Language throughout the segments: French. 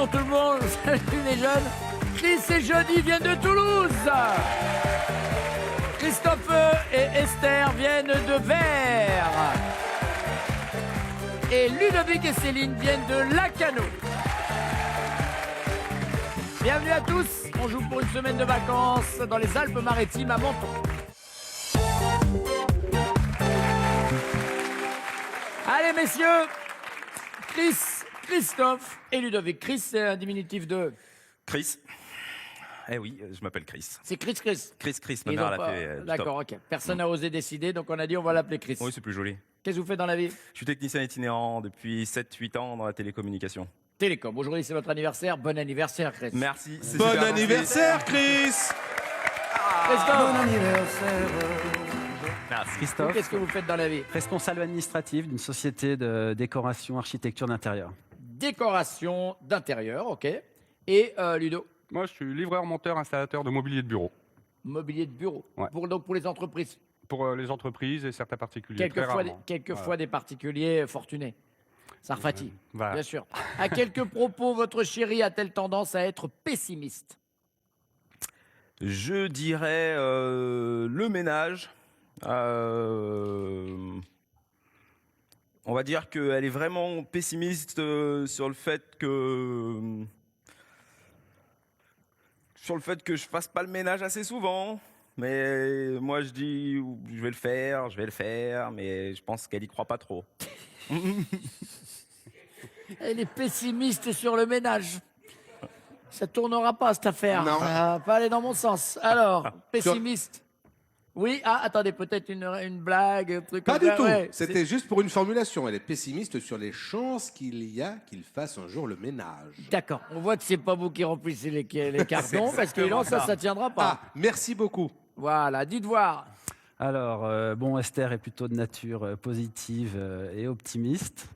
bonjour tout le monde. Salut les jeunes. Chris et Jody viennent de Toulouse. Christophe et Esther viennent de Vers. Et Ludovic et Céline viennent de Lacanau. Bienvenue à tous. On joue pour une semaine de vacances dans les Alpes-Maritimes à Menton. Allez messieurs, Chris, Christophe et Ludovic. Chris, c'est un diminutif de... Chris. Eh oui, je m'appelle Chris. C'est Chris. Chris, ma Ils mère ont l'a pas- fait. D'accord, ok. Personne n'a osé décider, donc on a dit on va l'appeler Chris. Oui, c'est plus joli. Qu'est-ce que vous faites dans la vie? Je suis technicien itinérant depuis 7-8 ans dans la télécommunication. Télécom. Aujourd'hui, c'est votre anniversaire. Bon anniversaire, Chris. Merci. c'est Bon super anniversaire, Chris! Christophe, Merci. Christophe, qu'est-ce que vous faites dans la vie? responsable administratif d'une société de décoration architecture d'intérieur. Décoration d'intérieur, ok. Et Ludo, Moi, je suis livreur, monteur, installateur de mobilier de bureau. mobilier de bureau. Ouais. Donc pour les entreprises. Pour les entreprises et certains particuliers. très rarement. Quelquefois des particuliers fortunés. Sarfati, Voilà. bien sûr. À quelques propos, votre chérie a-t-elle tendance à être pessimiste? Je dirais le ménage. On va dire qu'elle est vraiment pessimiste sur le fait que je fasse pas le ménage assez souvent. Mais moi je dis je vais le faire, mais je pense qu'elle y croit pas trop. Elle est pessimiste sur le ménage. Ça tournera pas cette affaire. Non. Ça va pas aller dans mon sens. Alors, pessimiste. Oui, attendez, peut-être une blague, un truc Pas comme du ça, tout. ouais. C'était juste pour une formulation. Elle est pessimiste sur les chances qu'il y a qu'il fasse un jour le ménage. D'accord, on voit que c'est pas vous qui remplissez les cartons, parce que non, ça tiendra pas. Ah, merci beaucoup. Voilà, dites voir. Alors, bon, Esther est plutôt de nature positive et optimiste,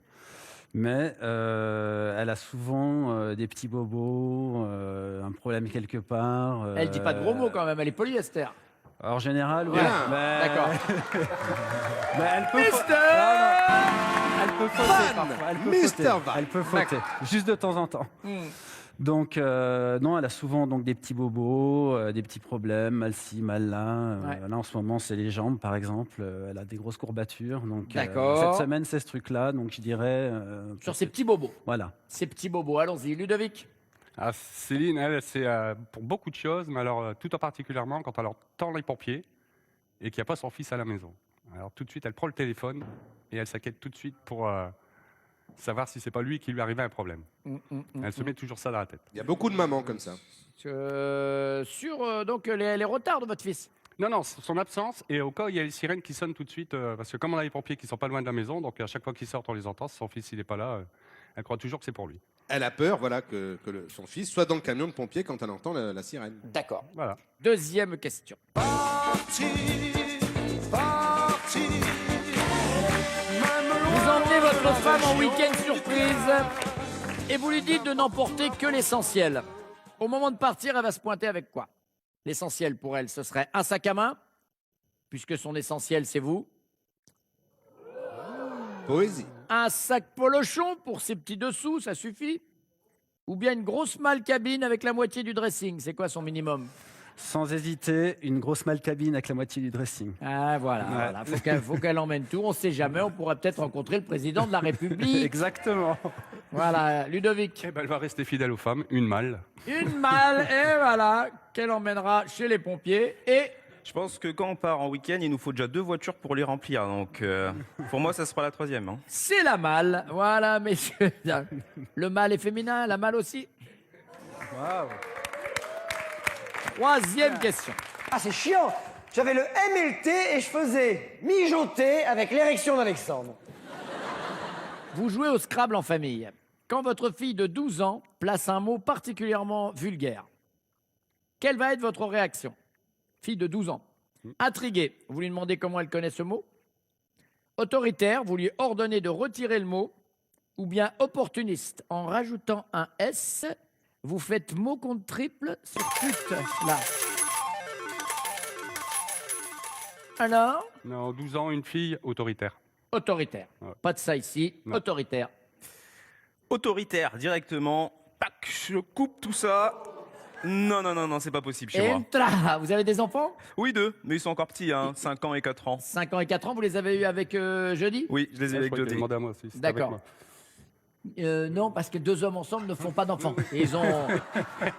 mais elle a souvent des petits bobos, un problème quelque part. Elle dit pas de gros mots quand même, elle est polie, Esther. Alors, en général, oui. Bien. mais- D'accord. mais elle peut Esther Elle peut fauter Van, parfois. Elle peut Mr. fauter. Van. Elle peut fauter, juste de temps en temps. Donc, non, elle a souvent donc, des petits bobos, des petits problèmes, mal ci, mal là. Ouais. Là, en ce moment, c'est les jambes, par exemple. Elle a des grosses courbatures. Donc, D'accord. cette semaine, c'est ce truc-là. Donc, je dirais... Sur ces petits bobos. Voilà. Ces petits bobos, allons-y. Ludovic. Ah, Céline, elle, c'est pour beaucoup de choses, mais alors tout en particulièrement quand elle entend les pompiers et qu'il n'y a pas son fils à la maison. Alors tout de suite, elle prend le téléphone et elle s'inquiète tout de suite pour savoir si c'est pas lui qui lui arrivait un problème. Elle se met toujours ça dans la tête. Il y a beaucoup de mamans comme ça. Sur donc les retards de votre fils. Non, non, son absence et au cas où il y a les sirènes qui sonnent tout de suite, parce que comme on a les pompiers qui sont pas loin de la maison, donc à chaque fois qu'ils sortent, on les entend. Si son fils il n'est pas là, elle croit toujours que c'est pour lui. Elle a peur, voilà, que son fils soit dans le camion de pompier quand elle entend la sirène. D'accord. Voilà. Deuxième question. Vous emmenez votre femme en week-end surprise et vous lui dites de n'emporter que l'essentiel. Au moment de partir, elle va se pointer avec quoi? L'essentiel pour elle, ce serait un sac à main, puisque son essentiel, c'est vous. Poésie. Un sac polochon pour ses petits dessous, ça suffit. Ou bien une grosse malle cabine avec la moitié du dressing, c'est quoi son minimum? Sans hésiter, une grosse malcabine avec la moitié du dressing. Ah voilà, faut qu'elle emmène tout, on sait jamais, on pourra peut-être rencontrer le président de la République. Exactement. Voilà, Ludovic. Eh ben, elle va rester fidèle aux femmes, une malle. Une malle, et voilà, qu'elle emmènera chez les pompiers. Et Je pense que quand on part en week-end, il nous faut déjà 2 voitures pour les remplir. Donc pour moi, ça sera la 3e. Hein. c'est la malle. Voilà, messieurs. Le mâle est féminin, la malle aussi. Troisième question. Ah, c'est chiant. J'avais le MLT et je faisais mijoter avec l'érection d'Alexandre. Vous jouez au Scrabble en famille. Quand votre fille de 12 ans place un mot particulièrement vulgaire, quelle va être votre réaction? Fille de 12 ans. Intriguée, vous lui demandez comment elle connaît ce mot. Autoritaire, vous lui ordonnez de retirer le mot. Ou bien opportuniste, en rajoutant un S, vous faites mot contre triple sur pute, là. Alors, Non, 12 ans, une fille autoritaire. autoritaire. Ouais. Pas de ça ici, Non. autoritaire. Autoritaire, directement. tac, je coupe tout ça. Non, non, non, non, c'est pas possible chez moi. Entra. Vous avez des enfants? Oui, 2, mais ils sont encore petits, hein, 5 ans et 4 ans. 5 ans et 4 ans, vous les avez eus avec Jeudi? Oui, je les ai Je avec crois qu'il a Jody. demandé à moi aussi. c'était avec D'accord. moi. Non, parce que 2 hommes ensemble ne font pas d'enfants. Et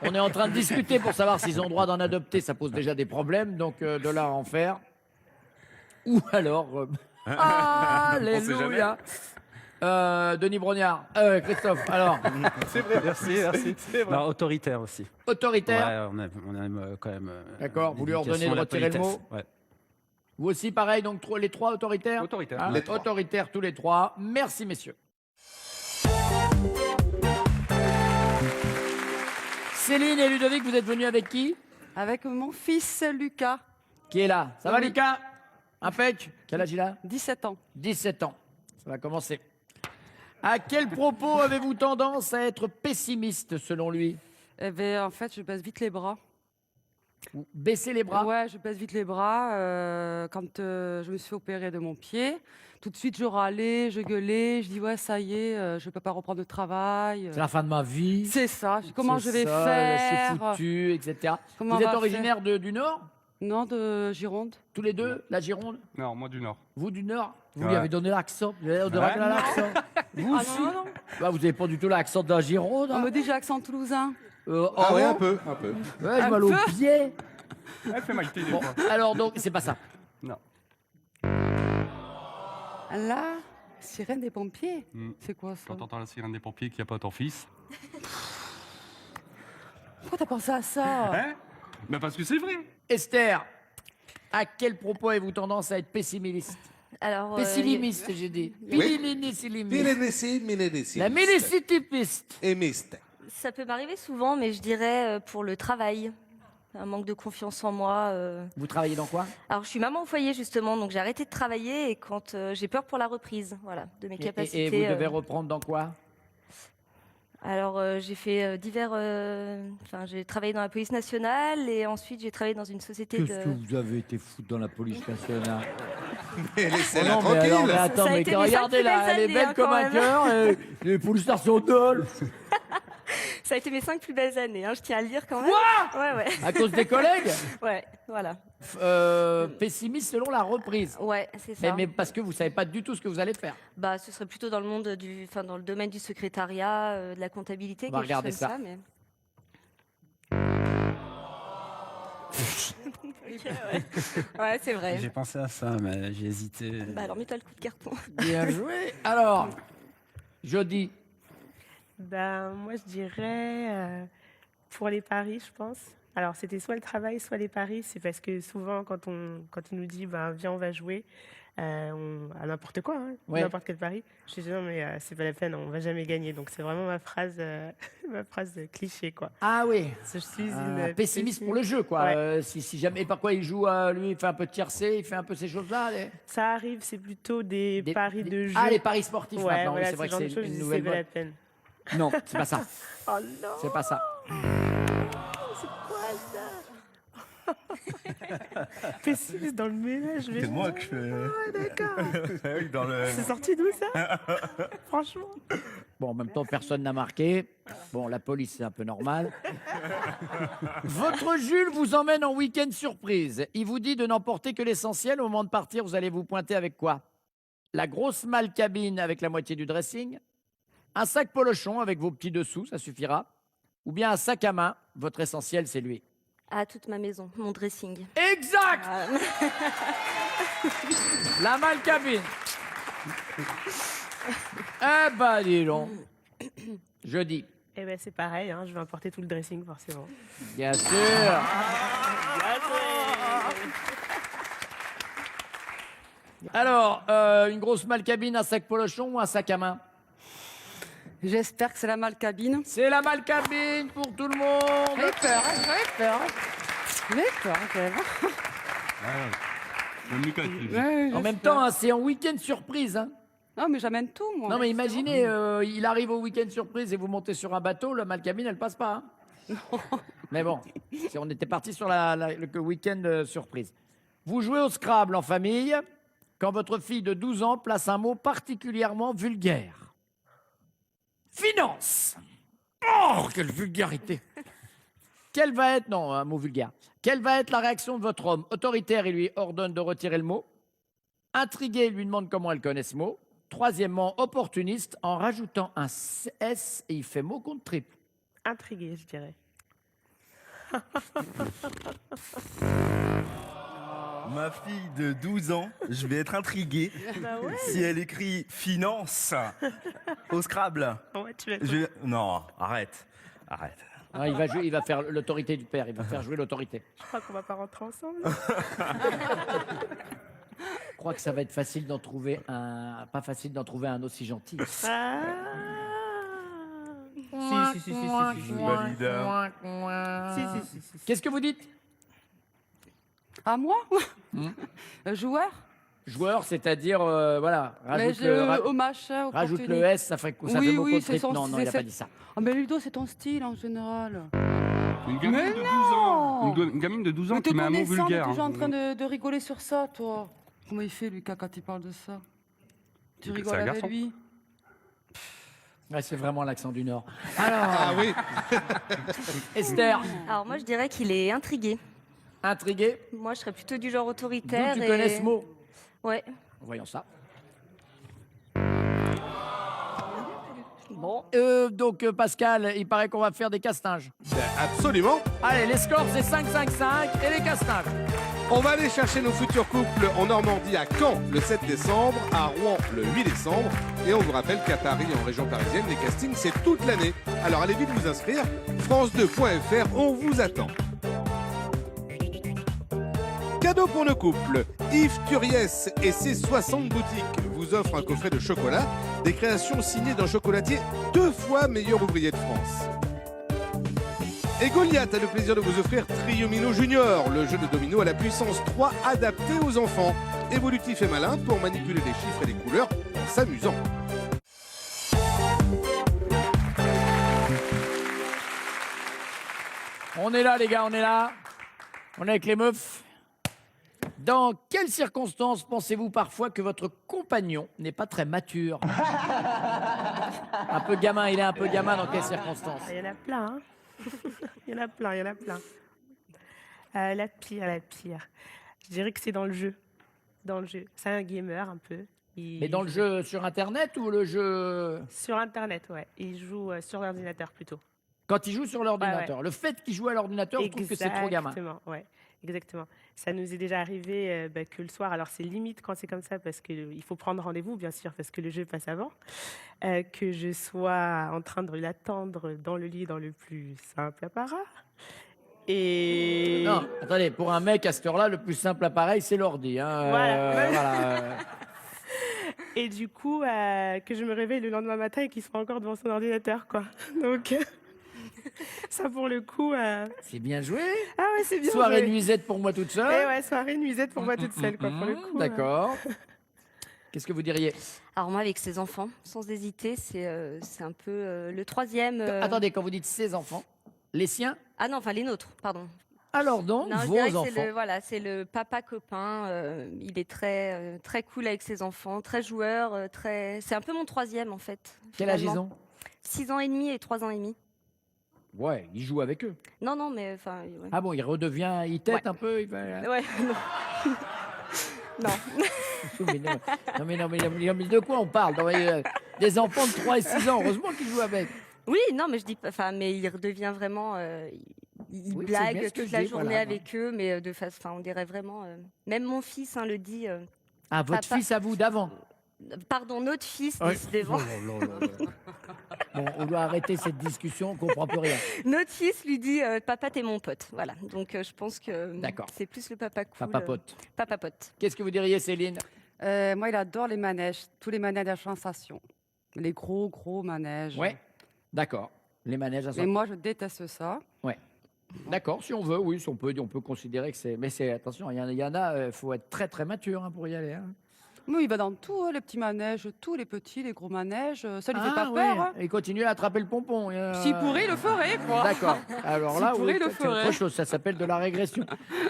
on est en train de discuter pour savoir s'ils ont droit d'en adopter. Ça pose déjà des problèmes, donc de là à en faire. Ou alors... Alléluia. Denis Brognard. Christophe, alors, Merci, merci. Non, autoritaire aussi. autoritaire. Ouais, on aime quand même. D'accord, vous lui ordonnez l'éducation de à la retirer le politesse. mot. Ouais. Vous aussi, pareil, donc les 3 autoritaires. Autoritaire. Hein, Les 3. autoritaires tous les 3. Merci, messieurs. Céline et Ludovic, vous êtes venus avec qui? Avec mon fils Lucas, Qui est là? Ça va, Oui. Lucas? Impec. Quel âge il a? 17 ans. 17 ans. Ça va commencer. À quel propos avez-vous tendance à être pessimiste, selon lui? Eh ben, en fait, je baisse vite les bras. Vous baissez les bras? Ouais, je baisse vite les bras. Quand je me suis opérée de mon pied, tout de suite, je râlais, je gueulais. Je dis, ouais, ça y est, je ne peux pas reprendre le travail. C'est la fin de ma vie. C'est ça. Comment C'est je vais ça, faire? Je suis foutu, etc. Comment Vous on êtes va originaire du Nord? Non, de Gironde. Tous les deux? La Gironde? Non, moi du Nord. Vous du Nord? Vous Ouais. lui avez donné l'accent. Vous avez donné l'accent. Vous Ah aussi? non, non. Bah, vous n'avez pas du tout l'accent de la Gironde. On hein me dit j'ai accent toulousain. Ah ouais, bon un peu, un peu. Ouais, je Un mal au peu. pied. Elle fait maïté des Bon, fois. alors donc, c'est pas ça. Non. Là, sirène des pompiers. Mm. C'est quoi ça? Quand t'entends la sirène des pompiers qu'il n'y a pas ton fils. Pourquoi t'as pensé à ça? Hein? Mais parce que c'est vrai. Esther, à quel propos avez-vous tendance à être pessimiste? Alors, Pessimiste, j'ai dit. Oui. Pessimiste. Milénécie. La millicitipiste. Et miste. ça peut m'arriver souvent, mais je dirais pour le travail. Un manque de confiance en moi. Vous travaillez dans quoi? Alors, je suis maman au foyer, justement, donc j'ai arrêté de travailler et quand j'ai peur pour la reprise, voilà, de mes capacités. Et vous devez reprendre dans quoi? Alors, j'ai fait divers. Enfin, j'ai travaillé dans la police nationale et ensuite j'ai travaillé dans une société de. Qu'est-ce que vous avez été foutre dans la police nationale? Mais laissez-la Oh non, mais alors, tranquille. mais attends, Ça a mais été mes regardez 5 là, plus elle est belles belle années, comme hein, un quand cœur, et les poules stars sont dolles. Ça a été mes 5 plus belles années, hein, je tiens à le dire quand même. Ouais, ouais. À cause des collègues? Ouais, voilà. Pessimiste selon la reprise. Ouais, c'est Mais, ça. mais parce que vous savez pas du tout ce que vous allez faire. Bah, ce serait plutôt dans le monde enfin, dans le domaine du secrétariat, de la comptabilité, On va quelque chose regarder comme ça. ça. Mais... Ok, ouais, ouais c'est vrai. J'ai pensé à ça, mais j'ai hésité. Bah alors mets-toi le coup de carton. Bien joué. Alors, Jody, Ben, moi, je dirais pour les paris, je pense. Alors, c'était soit le travail, soit les paris. C'est parce que souvent, quand on nous dit, ben, viens, on va jouer à n'importe quoi, hein, Ouais. n'importe quel pari, je dis non, mais c'est pas la peine, on va jamais gagner. Donc, c'est vraiment ma phrase, ma phrase de cliché, quoi. ah oui, Je suis une pessimiste pour le jeu, quoi. Ouais. Si jamais, par quoi il joue, lui, il fait un peu de tiercé, il fait un peu ces choses-là. Ça arrive, c'est plutôt des paris de jeu. Ah, les paris sportifs Ouais, maintenant. Oui, voilà, c'est vrai ce que genre de c'est choses, je une dis, nouvelle c'est pas la mode. peine. Non, c'est pas ça. Oh non, C'est pas ça. c'est quoi ça Pessimiste dans le ménage, mais C'est moi que je fais. Ah, d'accord. Oui, dans le. C'est sorti d'où ça? Franchement. Bon, en même temps, personne n'a marqué. Bon, la police, c'est un peu normal. Votre Jules vous emmène en week-end surprise. Il vous dit de n'emporter que l'essentiel. Au moment de partir, vous allez vous pointer avec quoi? La grosse malle cabine avec la moitié du dressing, un sac polochon avec vos petits dessous, ça suffira, ou bien un sac à main. Votre essentiel, c'est lui. À toute ma maison, mon dressing. Exact. La malle cabine. Eh ben, dis donc. Jeudi. Eh ben c'est pareil, hein, je vais importer tout le dressing forcément. Bien sûr. Alors, une grosse malle cabine, un sac polochon ou un sac à main? J'espère que c'est la malle cabine. C'est la malle cabine pour tout le monde. J'ai peur, j'ai peur. J'ai peur, quand même. Même Lucas, il dit. Ouais, En même j'espère. temps, hein, c'est en week-end surprise. Hein. Non, mais j'amène tout, moi. Non, mais imaginez, il arrive au week-end surprise et vous montez sur un bateau, la malle cabine, elle passe pas. Hein. Mais bon, si on était parti sur le week-end surprise. Vous jouez au Scrabble en famille quand votre fille de 12 ans place un mot particulièrement vulgaire. Finance. Oh, quelle vulgarité! Quelle va être, non, un mot vulgaire. Quelle va être la réaction de votre homme? Autoritaire, il lui ordonne de retirer le mot. Intrigué, il lui demande comment elle connaît ce mot. Troisièmement, opportuniste, en rajoutant un S, et il fait mot contre triple. Intrigué, je dirais. Ma fille de 12 ans, je vais être intrigué Bah ouais. si elle écrit finance au Scrabble. Ouais, tu vas être- Non, arrête. Ah, il va faire l'autorité du père, il va faire jouer l'autorité. Je crois qu'on va pas rentrer ensemble. Je crois que ça va être facile d'en trouver un. Pas facile d'en trouver un aussi gentil. Ah. Si. Je valide. Si. Qu'est-ce que vous dites? À moi Joueur. Joueur, c'est-à-dire, voilà, Mais rajoute, le, au machin, au rajoute le opportuniste. S, ça fait mot Oui, contre c'est triple. son Non, il n'a c'est- pas dit ça. Ah, mais Ludo, c'est ton style en général. Une gamine Mais de 12 non ans. Une gamine de 12 ans Mais te qui met un mot connaissant, vulgaire. t'es toujours en train de rigoler sur ça, toi. Comment il fait, Lucas, quand il parle de ça? Tu C'est rigoles un avec garçon. lui? Ouais, c'est vraiment l'accent du Nord. Alors, Ah oui. Esther, Alors moi, je dirais qu'il est intrigué. intriguée. Moi, je serais plutôt du genre D'où autoritaire. tu et- connais ce mot? Ouais. Voyons ça. Bon, Pascal, il paraît qu'on va faire des castinges. Absolument. Allez, les scores, c'est 5-5-5 et les castinges. On va aller chercher nos futurs couples en Normandie à Caen le 7 décembre, à Rouen le 8 décembre. Et on vous rappelle qu'à Paris, en région parisienne, les castings, c'est toute l'année. Alors allez vite vous inscrire. France2.fr, on vous attend. Cadeau pour le couple. Yves Turiès et ses 60 boutiques vous offrent un coffret de chocolat, des créations signées d'un chocolatier 2 fois meilleur ouvrier de France. Et Goliath a le plaisir de vous offrir Triomino Junior, le jeu de domino à la puissance 3 adapté aux enfants. Évolutif et malin pour manipuler les chiffres et les couleurs en s'amusant. On est là, les gars, on est là. On est avec les meufs. Dans quelles circonstances pensez-vous parfois que votre compagnon n'est pas très mature? Un peu gamin, il est un peu gamin dans quelles circonstances? Il y en a plein, hein. Il y en a plein. La pire. Je dirais que c'est dans le jeu. C'est un gamer un peu. Mais dans le jeu sur Internet ou le jeu... Sur Internet, ouais. Il joue sur l'ordinateur plutôt. Quand il joue sur l'ordinateur. Ouais. Le fait qu'il joue à l'ordinateur, je trouve que c'est trop gamin. Exactement. Ça nous est déjà arrivé que le soir, alors c'est limite quand c'est comme ça, parce qu'il faut prendre rendez-vous, bien sûr, parce que le jeu passe avant, que je sois en train de l'attendre dans le lit dans le plus simple apparat. Et... Non, attendez, pour un mec à cette heure-là, le plus simple appareil, c'est l'ordi. Hein. Voilà. Et du coup, que je me réveille le lendemain matin et qu'il soit encore devant son ordinateur, quoi. Donc, ça pour le coup... C'est bien joué. Ah ouais, c'est bien Soirée joué. nuisette pour moi toute seule. Et ouais, soirée nuisette pour moi toute seule, quoi, pour le coup. D'accord. Qu'est-ce que vous diriez? Alors moi, avec ses enfants, sans hésiter, c'est un peu le troisième. Attendez, quand vous dites ses enfants, les siens? Ah non, enfin les nôtres, pardon. Alors donc, Non, je dirais vos que enfants. c'est le papa copain. Il est très cool avec ses enfants, très joueur, C'est un peu mon troisième en fait. Quel âge ils finalement. ont? 6 ans et demi et 3 ans et demi. Ouais, il joue avec eux. Non, mais enfin. Ouais. Ah bon, il redevient, il tète Ouais. un peu. Ouais, non. Mais de quoi on parle? Non, mais, des enfants de 3 et 6 ans, heureusement qu'ils jouent avec. Oui, non, mais je dis pas. Enfin, mais il redevient vraiment. Il Oui, c'est bien ce blague que toute je la dis, journée voilà. avec eux, mais de face. Enfin, on dirait vraiment. Même mon fils le dit. Ah, votre Papa. fils à vous d'avant. Pardon, notre fils, Ouais. décidément. Bon, on doit arrêter cette discussion, on comprend plus rien. Notre fils lui dit papa, t'es mon pote. Voilà. Donc je pense que D'accord. c'est plus le papa cool. Papa pote. Papa pote. Qu'est-ce que vous diriez, Céline? Moi, il adore les manèges, tous les manèges à sensation. Les gros manèges. Ouais. D'accord. Les manèges à Mais moi, je déteste ça. Ouais. D'accord, si on veut, oui, si on peut considérer que c'est. Mais c'est attention, il y en a, il faut être très très mature pour y aller. Hein. Mais il va dans tout, les petits manèges, tous les petits, les gros manèges. Ça lui fait pas ouais. peur. Hein. Et continue à attraper le pompon. S'il pourrait, il le ferait, quoi. D'accord. Alors là, S'il oui, pourrait, il le c'est autre ferait. chose. Ça s'appelle de la régression.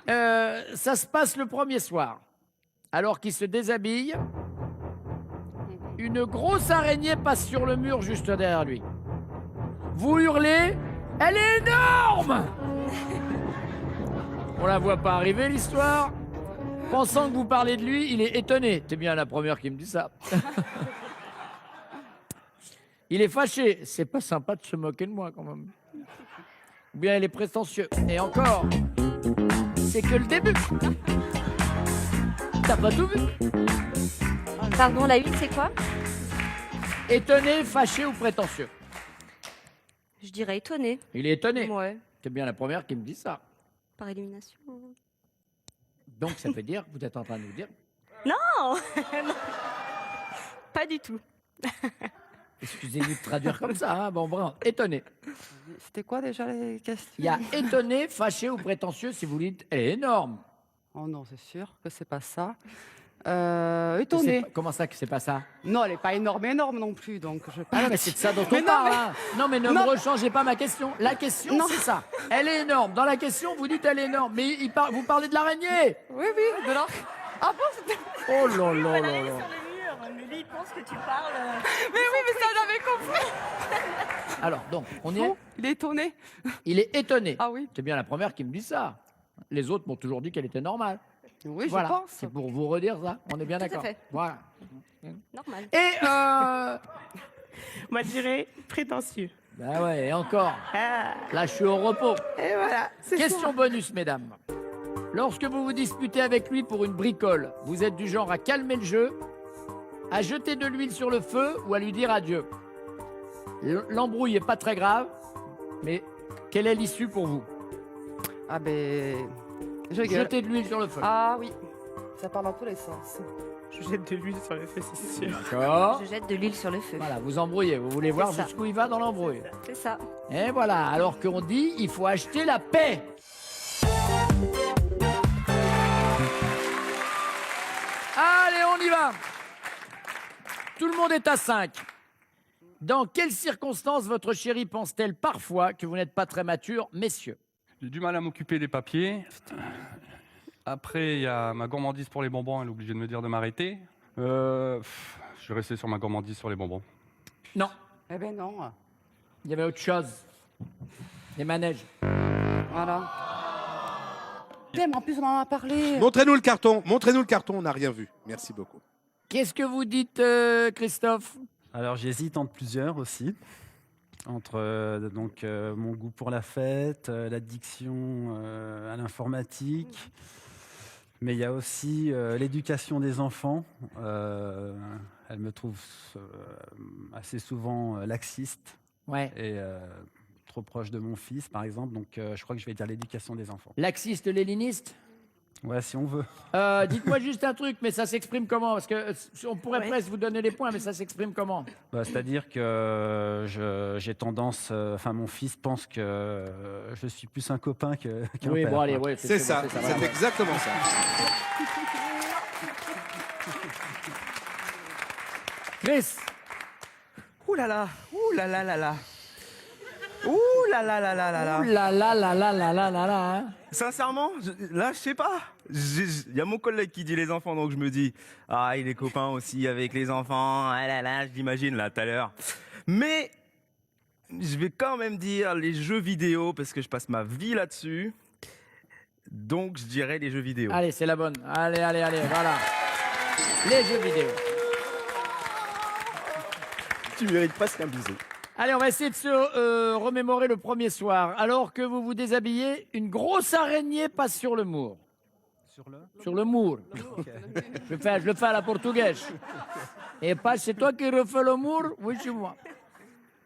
Ça se passe le premier soir. Alors qu'il se déshabille, une grosse araignée passe sur le mur juste derrière lui. Vous hurlez, elle est énorme. On la voit pas arriver, l'histoire. Pensant que vous parlez de lui, il est étonné. T'es bien la première qui me dit ça. Il est fâché. C'est pas sympa de se moquer de moi, quand même. Ou bien il est prétentieux. Et encore, c'est que le début. T'as pas tout vu. Pardon, la 8, c'est quoi? Étonné, fâché ou prétentieux? Je dirais étonné. Il est étonné. Ouais, T'es bien la première qui me dit ça. par élimination. Donc ça veut dire, vous êtes en train de nous dire, Non. Pas du tout. excusez-nous de traduire comme ça, hein, bon, bravo, étonné. C'était quoi déjà les questions? Il y a étonné, fâché ou prétentieux si vous dites, elle est énorme. Oh non, c'est sûr que c'est pas ça. C'est Étonné. pas- Comment ça que c'est pas ça? Non, elle n'est pas énorme non plus, donc je. Ah, mais c'est de ça dont Mais on non, parle. mais- Hein. Non, mais ne Non, me rechangez pas ma question. La question, Non. c'est ça. Elle est énorme. Dans la question, vous dites elle est énorme. Mais vous parlez de l'araignée. Oui, oui, de là. Ah bon, c'était. Oh là là là là. Mais lui, il pense que tu parles. Mais oui, mais ça, j'avais compris. Alors, donc, on y est. Bon, il est étonné. Il est étonné. Ah oui. C'est bien la première qui me dit ça. Les autres m'ont toujours dit qu'elle était normale. Oui, Voilà. je pense. C'est pour vous redire ça. On est bien Tout à d'accord. fait. Voilà. Normal. Et Moi, je dirais prétentieux. bah ouais, et encore. Ah, Là, je suis au repos. et voilà. c'est ça. Question bonus, mesdames. Lorsque vous vous disputez avec lui pour une bricole, vous êtes du genre à calmer le jeu, à jeter de l'huile sur le feu ou à lui dire adieu. L'embrouille est pas très grave, mais quelle est l'issue pour vous? Ah ben. Je gueule. Jeter de l'huile sur le feu. Ah oui. Ça parle dans tous les sens. Je jette de l'huile sur le feu, c'est sûr. D'accord. Je jette de l'huile sur le feu. Voilà, vous embrouillez, vous voulez voir ça. jusqu'où il va dans l'embrouille. C'est ça. Et voilà, alors qu'on dit, il faut acheter la paix. Allez, on y va. Tout le monde est à 5. Dans quelles circonstances votre chérie pense-t-elle parfois que vous n'êtes pas très mature, messieurs? J'ai du mal à m'occuper des papiers. Après, il y a ma gourmandise pour les bonbons. Elle est obligée de me dire de m'arrêter. Je vais rester sur ma gourmandise sur les bonbons. Non, Eh ben non. il y avait autre chose. Les manèges. Voilà. Putain, mais en plus, on en a parlé. Montrez-nous le carton. Montrez-nous le carton. On n'a rien vu. Merci beaucoup. Qu'est-ce que vous dites, Christophe? Alors j'hésite entre plusieurs aussi. Entre mon goût pour la fête, l'addiction à l'informatique, mais il y a aussi l'éducation des enfants. Elle me trouve assez souvent laxiste Ouais. et trop proche de mon fils, par exemple. Donc je crois que je vais dire l'éducation des enfants. Laxiste, léniniste? Ouais, si on veut. Dites-moi juste un truc, mais ça s'exprime comment? Parce que on pourrait Ouais. presque vous donner les points, mais ça s'exprime comment? Bah, c'est-à-dire que j'ai tendance, mon fils pense que je suis plus un copain qu'un Oui, père. bon, allez, quoi. ouais, C'est ça. bon, C'est voilà. exactement ça. Chris, Ouh là là, ouh là là là là. Ouh là là là là là là. ouh là là là là là là là là, hein. Sincèrement, là, je sais pas. Il y a mon collègue qui dit les enfants, donc je me dis, ah, il est copain aussi avec les enfants. Ah là là, je l'imagine là tout à l'heure. Mais je vais quand même dire les jeux vidéo parce que je passe ma vie là-dessus. Donc je dirais les jeux vidéo. Allez, c'est la bonne. Allez, allez, allez, voilà. Les jeux vidéo. Tu mérites presque un bisou. Allez, on va essayer de se remémorer le premier soir. Alors que vous vous déshabillez, une grosse araignée passe sur le mur. Sur le mur. Je le fais à la portugaise. Et pas, c'est toi qui refais le mur? Oui, c'est moi.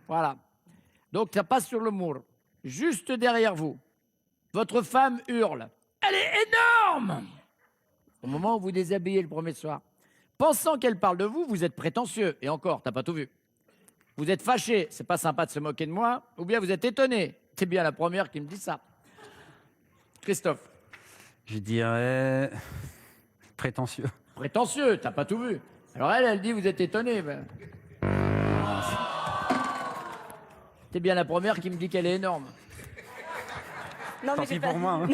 Voilà. Donc, ça passe sur le mur. Juste derrière vous, votre femme hurle. Elle est énorme! Au moment où vous déshabillez le premier soir. Pensant qu'elle parle de vous, vous êtes prétentieux. Et encore, t'as pas tout vu. Vous êtes fâché, c'est pas sympa de se moquer de moi. Ou bien vous êtes étonné. C'est bien la première qui me dit ça. Christophe. Je dirais prétentieux. Prétentieux, t'as pas tout vu. Alors elle dit vous êtes étonné. Ben. C'est bien la première qui me dit qu'elle est énorme. Non, Tant mais j'ai pis pas... pour moi. Hein.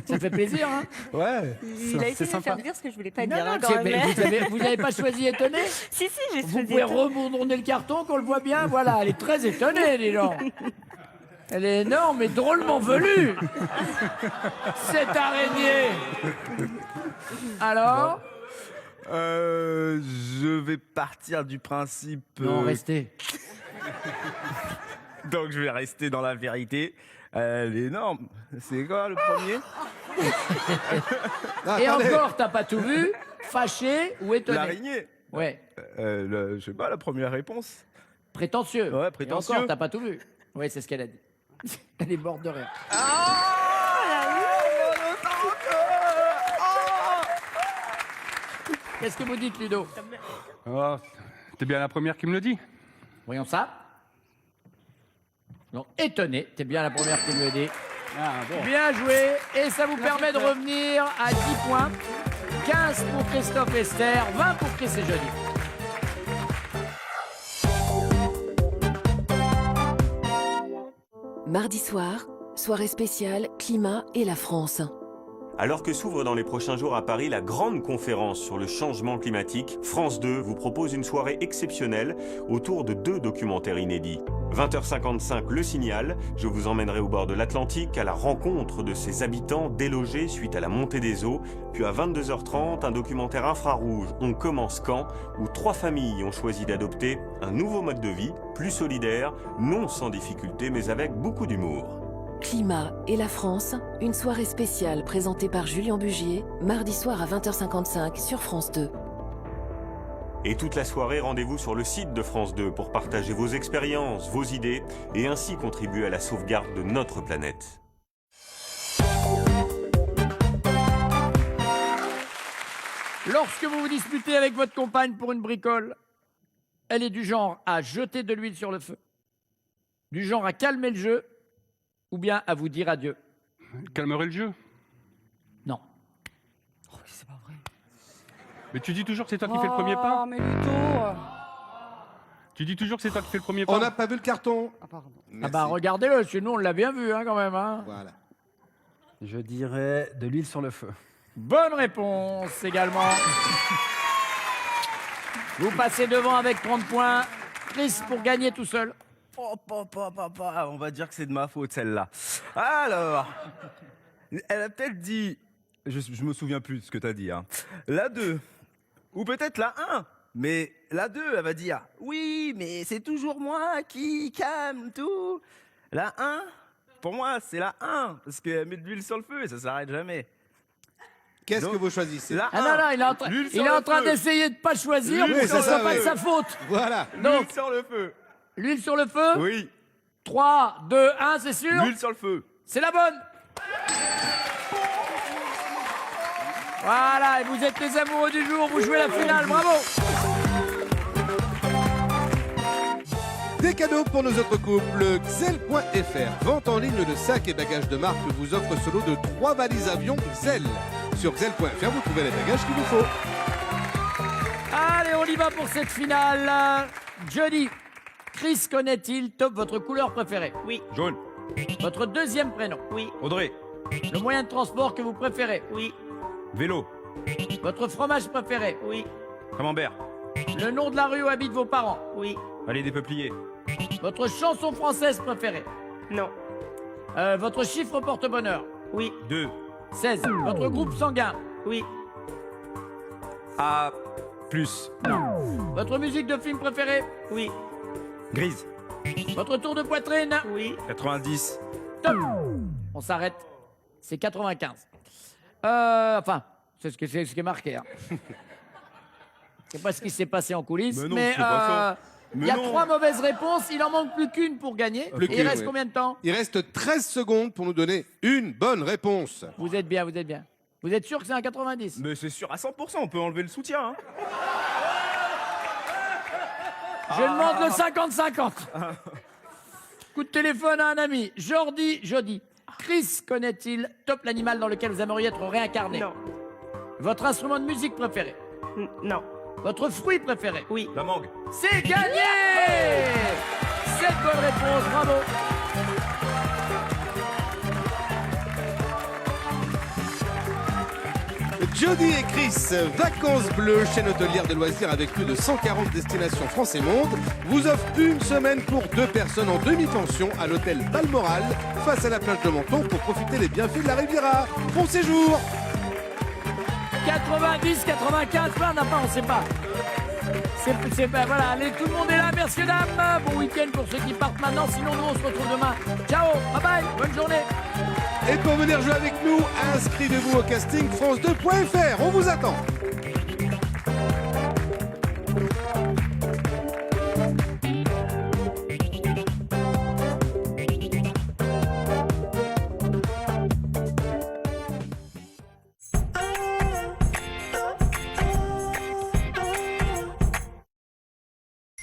Ça fait plaisir, hein? Ouais. Il a essayé C'est de me faire sympa. dire ce que je voulais pas Non, dire. non, hein, quand mais même. vous n'avez pas choisi étonné? Si, j'ai Vous choisi pouvez étonné. rebondir le carton qu'on le voit bien. Voilà, elle est très étonnée, dis donc. Elle est énorme et drôlement velue. Cette araignée. Alors? Je vais partir du principe. Non, restez. Donc je vais rester dans la vérité. Elle est énorme. C'est quoi le premier? Et Attendez. encore, t'as pas tout vu? Fâché ou étonné? L'araignée. Ouais. Je sais pas, la première réponse. Prétentieux. Ouais, Et prétentieux. encore, t'as pas tout vu. Oui, c'est ce qu'elle a dit. Elle est morte de rire. Qu'est-ce que vous dites, Ludo? Oh, t'es bien la première qui me le dit. Voyons ça. Non, étonné, t'es bien la première qui me le dit. Bien joué, et ça vous permet de revenir à 10 points. 15 pour Christophe et Esther, 20 pour Chris et Johnny. Mardi soir, soirée spéciale, climat et la France. Alors que s'ouvre dans les prochains jours à Paris la grande conférence sur le changement climatique, France 2 vous propose une soirée exceptionnelle autour de 2 documentaires inédits. 20h55, Le Signal, je vous emmènerai au bord de l'Atlantique à la rencontre de ses habitants délogés suite à la montée des eaux. Puis à 22h30, un documentaire infrarouge, On commence quand, où 3 familles ont choisi d'adopter un nouveau mode de vie, plus solidaire, non sans difficulté mais avec beaucoup d'humour. Climat et la France, une soirée spéciale présentée par Julien Bugier, mardi soir à 20h55 sur France 2. Et toute la soirée, rendez-vous sur le site de France 2 pour partager vos expériences, vos idées et ainsi contribuer à la sauvegarde de notre planète. Lorsque vous vous disputez avec votre compagne pour une bricole, elle est du genre à jeter de l'huile sur le feu, du genre à calmer le jeu, ou bien à vous dire adieu. Calmerait le jeu. Non. Oh, c'est pas vrai. Mais tu dis toujours que c'est toi qui fais le premier pas. Oh, mais Ludo. Tu dis toujours que c'est toi qui fais le premier pas. On n'a pas vu le carton. Ah, pardon. Ah Merci. bah regardez-le, sinon on l'a bien vu hein, quand même. Hein. Voilà. Je dirais de l'huile sur le feu. Bonne réponse également. Vous passez devant avec 30 points. Chris pour gagner tout seul. On va dire que c'est de ma faute celle-là. Alors, elle a peut-être dit, je me souviens plus de ce que tu as dit, hein. La 2, ou peut-être la 1, mais la 2, elle va dire, oui, mais c'est toujours moi qui calme tout. La 1, pour moi, c'est la 1, parce qu'elle met de l'huile sur le feu et ça s'arrête jamais. Qu'est-ce Donc, que vous choisissez? La Ah non, 1, non, il est en, l'huile il sur est le en train feu. d'essayer de pas choisir L'huile pour que sur ça soit le pas de feu. sa faute. Voilà. Donc, L'huile sur le feu. l'huile sur le feu. Oui, 3, 2, 1, c'est sûr. l'huile sur le feu. C'est la bonne. Voilà, et vous êtes les amoureux du jour, vous jouez la finale, bravo. Des cadeaux pour nos autres couples. Xel.fr, vente en ligne de sacs et bagages de marque, vous offre ce lot de 3 valises avions Xel. Sur Xel.fr, vous trouvez les bagages qu'il vous faut. Allez, on y va pour cette finale. Johnny, Chris connaît-il top votre couleur préférée? Oui, Jaune. Votre deuxième prénom? oui, Audrey. Le moyen de transport que vous préférez? oui, Vélo. Votre fromage préféré? oui, Camembert. Le nom de la rue où habitent vos parents? oui, Allez, des peupliers. Votre chanson française préférée? non, Votre chiffre porte-bonheur? oui, 2. 16. Votre groupe sanguin? oui, A. Plus. Votre musique de film préférée? oui, Grise. Votre tour de poitrine? oui. 90. Top. On s'arrête. C'est 95. Enfin, c'est ce qui est marqué. Hein. C'est pas ce qui s'est passé en coulisses. Mais non, mais c'est pas ça. il Mais y a non. 3 mauvaises réponses. Il en manque plus qu'une pour gagner. Plus Et il qu'une, reste oui. combien de temps? Il reste 13 secondes pour nous donner une bonne réponse. Vous êtes bien, vous êtes bien. Vous êtes sûr que c'est un 90? Mais c'est sûr, à 100%, on peut enlever le soutien. Hein. Je demande le 50-50. Coup de téléphone à un ami. Jody. Chris connaît-il top l'animal dans lequel vous aimeriez être réincarné? Non, Votre instrument de musique préféré? non, Votre fruit préféré? oui. La mangue. C'est gagné! 7 bonnes réponses, bravo! Jody et Chris, Vacances Bleues, chaîne hôtelière de loisirs avec plus de 140 destinations France et monde, vous offre une semaine pour 2 personnes en demi-pension à l'hôtel Balmoral, face à la plage de Menton pour profiter des bienfaits de la Riviera. Bon séjour! 90, 95, là, on n'a pas, on sait pas. Voilà, allez, tout le monde est là, merci dames. Bon week-end pour ceux qui partent maintenant, sinon nous on se retrouve demain. Ciao, bye bye, bonne journée. Et pour venir jouer avec nous, inscrivez-vous au casting France2.fr, on vous attend.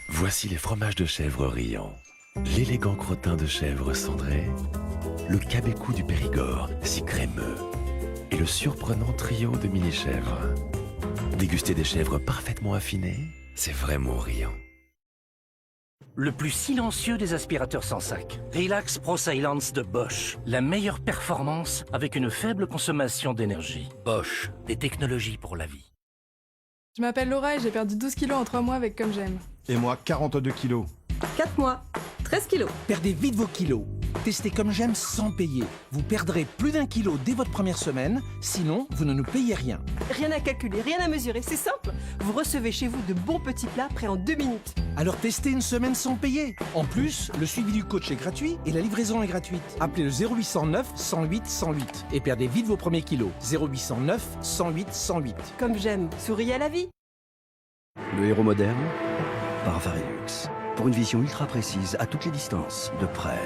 Voici les fromages de chèvre riant, l'élégant crottin de chèvre cendré, le cabécou du Périgord, si crémeux, et le surprenant trio de mini-chèvres. Déguster des chèvres parfaitement affinées, c'est vraiment riant. Le plus silencieux des aspirateurs sans sac. Relax Pro Silence de Bosch. La meilleure performance avec une faible consommation d'énergie. Bosch, des technologies pour la vie. Je m'appelle Laura et j'ai perdu 12 kilos en 3 mois avec Comme J'aime. Et moi, 42 kilos. 4 mois, 13 kilos. Perdez vite vos kilos. Testez Comme J'aime sans payer. Vous perdrez plus d'1 kilo dès votre première semaine, sinon vous ne nous payez rien. Rien à calculer, rien à mesurer, c'est simple. Vous recevez chez vous de bons petits plats prêts en 2 minutes. Alors testez une semaine sans payer. En plus, le suivi du coach est gratuit et la livraison est gratuite. Appelez le 0809 108 108 et perdez vite vos premiers kilos. 0809 108 108. Comme J'aime, souriez à la vie. Le héros moderne, par Varilux. Pour une vision ultra précise à toutes les distances, de près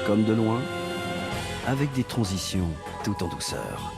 comme de loin, avec des transitions tout en douceur.